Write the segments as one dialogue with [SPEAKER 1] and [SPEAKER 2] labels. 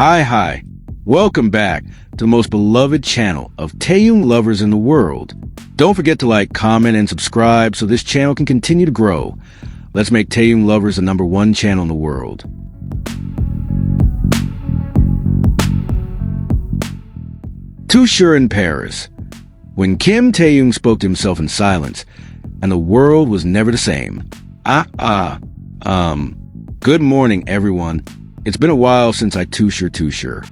[SPEAKER 1] Hi. Welcome back to the most beloved channel of Taehyung Lovers in the world. Don't forget to like, comment, and subscribe so this channel can continue to grow. Let's make Taehyung Lovers the #1 channel in the world. Tushi in Paris. When Kim Taehyung spoke to himself in silence, and the world was never the same. Good morning, everyone. It's been a while since I Tushi.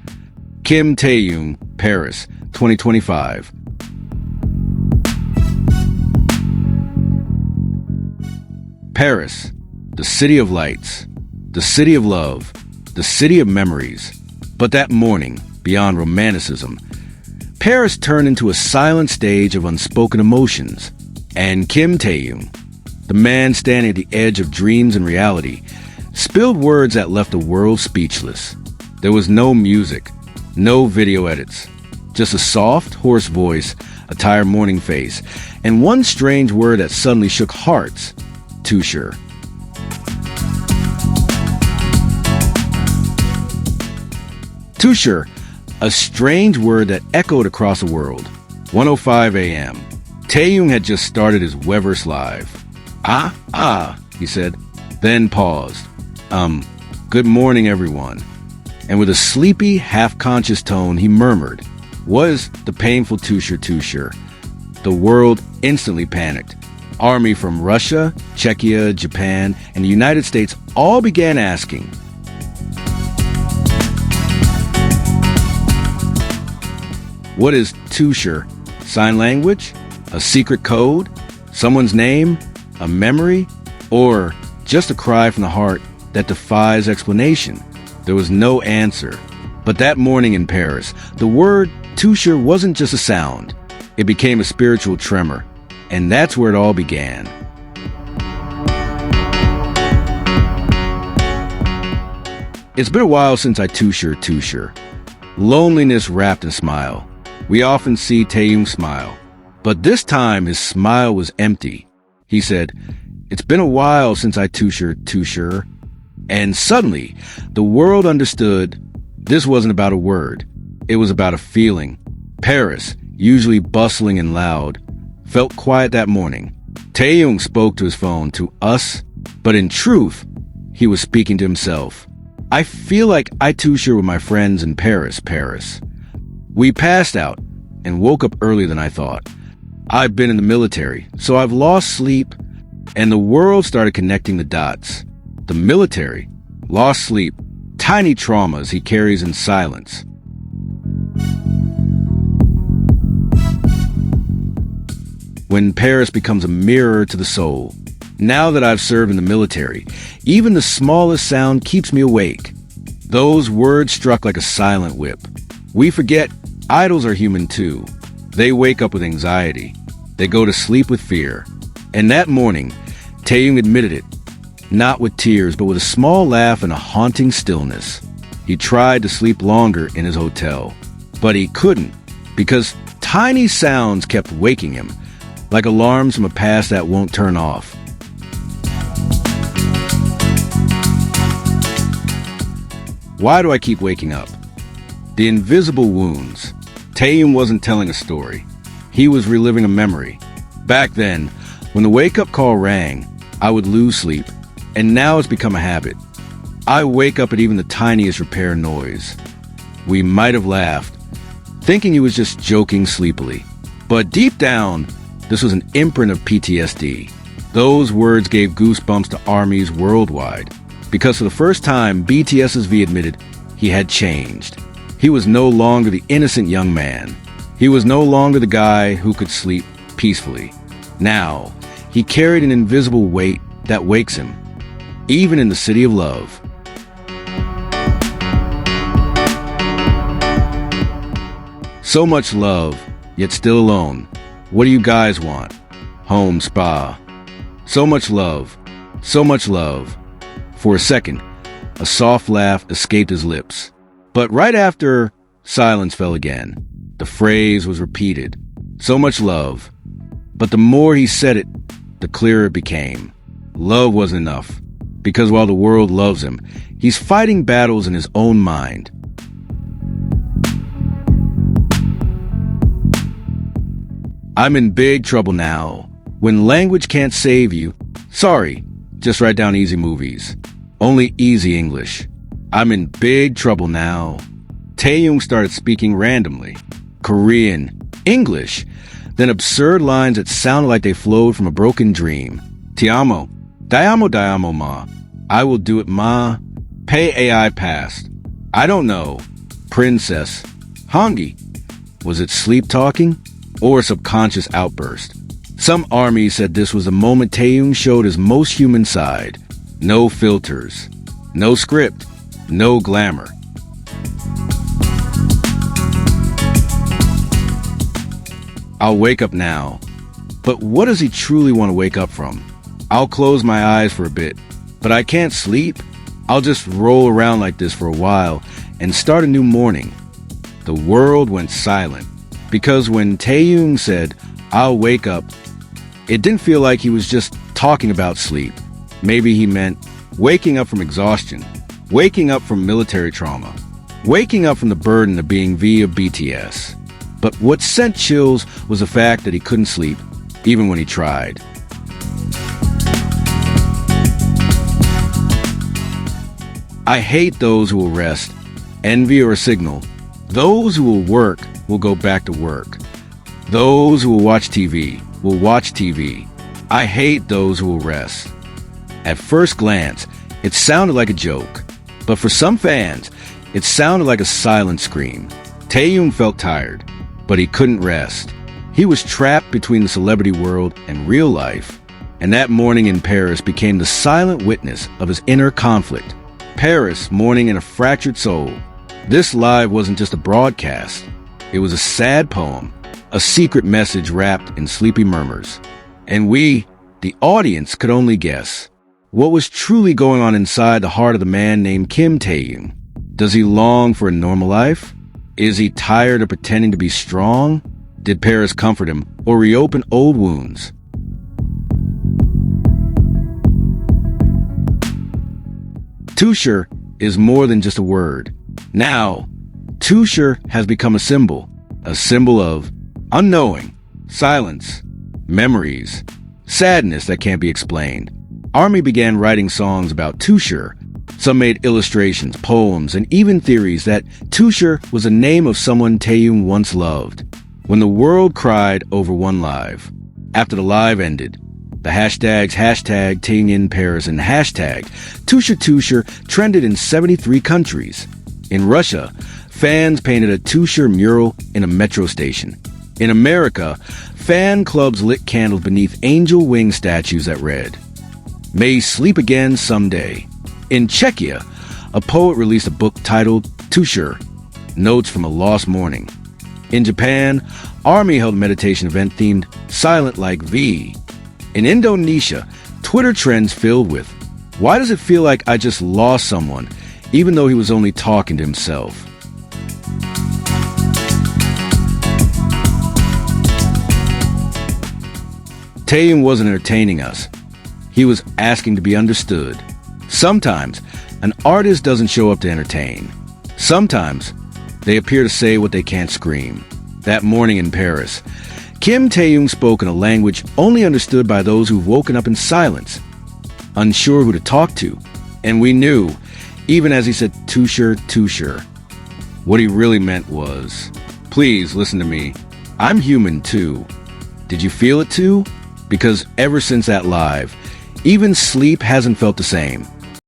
[SPEAKER 1] Kim Taehyung, Paris, 2025. Paris, the city of lights, the city of love, the city of memories. But that morning, beyond romanticism, Paris turned into a silent stage of unspoken emotions. And Kim Taehyung, the man standing at the edge of dreams and reality, spilled words that left the world speechless. There was no music, no video edits, just a soft, hoarse voice, a tired morning face, and one strange word that suddenly shook hearts: Tushi. Tushi, a strange word that echoed across the world. 1:05 a.m. Taehyung had just started his Weverse live. He said, then paused. Good morning, everyone. And with a sleepy, half-conscious tone, he murmured, was the painful Tushi. The world instantly panicked. Army from Russia, Czechia, Japan, and the United States all began asking, what is Tushi? Sign language? A secret code? Someone's name? A memory? Or just a cry from the heart that defies explanation? There was no answer. But that morning in Paris, the word Tushi wasn't just a sound. It became a spiritual tremor. And that's where it all began. It's been a while since I Tushi. Loneliness wrapped in smile. We often see Taehyung smile. But this time his smile was empty. He said, it's been a while since I Tushi. And suddenly, the world understood this wasn't about a word. It was about a feeling. Paris, usually bustling and loud, felt quiet that morning. Taehyung spoke to his phone, to us, but in truth, he was speaking to himself. I feel like I Tushi with my friends in Paris. We passed out and woke up earlier than I thought. I've been in the military, so I've lost sleep, and the world started connecting the dots. The military, lost sleep, tiny traumas he carries in silence. When Paris becomes a mirror to the soul. Now that I've served in the military, even the smallest sound keeps me awake. Those words struck like a silent whip. We forget idols are human too. They wake up with anxiety. They go to sleep with fear. And that morning, Taehyung admitted it. Not with tears, but with a small laugh and a haunting stillness. He tried to sleep longer in his hotel. But he couldn't, because tiny sounds kept waking him, like alarms from a past that won't turn off. Why do I keep waking up? The invisible wounds. Taehyung wasn't telling a story. He was reliving a memory. Back then, when the wake-up call rang, I would lose sleep, and now it's become a habit. I wake up at even the tiniest repair noise. We might have laughed, thinking he was just joking sleepily. But deep down, this was an imprint of PTSD. Those words gave goosebumps to armies worldwide, because for the first time, BTSV admitted he had changed. He was no longer the innocent young man. He was no longer the guy who could sleep peacefully. Now, he carried an invisible weight that wakes him, even in the city of love. So much love, yet still alone. What do you guys want? Home, spa. So much love. For a second, a soft laugh escaped his lips. But right after, silence fell again. The phrase was repeated. So much love. But the more he said it, the clearer it became. Love wasn't enough. Because while the world loves him, he's fighting battles in his own mind. I'm in big trouble now. When language can't save you, sorry, just write down easy movies. Only easy English. I'm in big trouble now. Taehyung started speaking randomly. Korean, English, then absurd lines that sounded like they flowed from a broken dream. Ti amo, diamo ma. I will do it ma. Pay AI past. I don't know. Princess. Hongi. Was it sleep talking or a subconscious outburst? Some armies said this was the moment Taehyung showed his most human side. No filters. No script. No glamour. I'll wake up now. But what does he truly want to wake up from? I'll close my eyes for a bit, but I can't sleep. I'll just roll around like this for a while and start a new morning. The world went silent because when Taehyung said, I'll wake up, it didn't feel like he was just talking about sleep. Maybe he meant waking up from exhaustion, waking up from military trauma, waking up from the burden of being V of BTS. But what sent chills was the fact that he couldn't sleep, even when he tried. I hate those who will rest, envy or a signal. Those who will work will go back to work. Those who will watch TV will watch TV. I hate those who will rest. At first glance, it sounded like a joke, but for some fans, it sounded like a silent scream. Taehyung felt tired, but he couldn't rest. He was trapped between the celebrity world and real life, and that morning in Paris became the silent witness of his inner conflict. Paris mourning in a fractured soul. This live wasn't just a broadcast. It was a sad poem, a secret message wrapped in sleepy murmurs. And we, the audience, could only guess. What was truly going on inside the heart of the man named Kim Taehyung? Does he long for a normal life? Is he tired of pretending to be strong? Did Paris comfort him or reopen old wounds? Tushi is more than just a word. Now, Tushi has become a symbol of unknowing, silence, memories, sadness that can't be explained. ARMY began writing songs about Tushi. Some made illustrations, poems, and even theories that Tushi was a name of someone Taehyung once loved. When the world cried over one live, after the live ended, the hashtags Taehyung in Paris and hashtag Tushi trended in 73 countries. In Russia, fans painted a Tushi mural in a metro station. In America, fan clubs lit candles beneath angel wing statues that read, "May sleep again someday." In Czechia, a poet released a book titled Tushi, Notes from a Lost Morning. In Japan, ARMY held a meditation event themed Silent Like V. In Indonesia, Twitter trends filled with, "Why does it feel like I just lost someone, even though he was only talking to himself?" Taehyung wasn't entertaining us. He was asking to be understood. Sometimes, an artist doesn't show up to entertain. Sometimes, they appear to say what they can't scream. That morning in Paris, Kim Taehyung spoke in a language only understood by those who've woken up in silence, unsure who to talk to. And we knew, even as he said Tushi, what he really meant was, please listen to me. I'm human too. Did you feel it too? Because ever since that live, even sleep hasn't felt the same.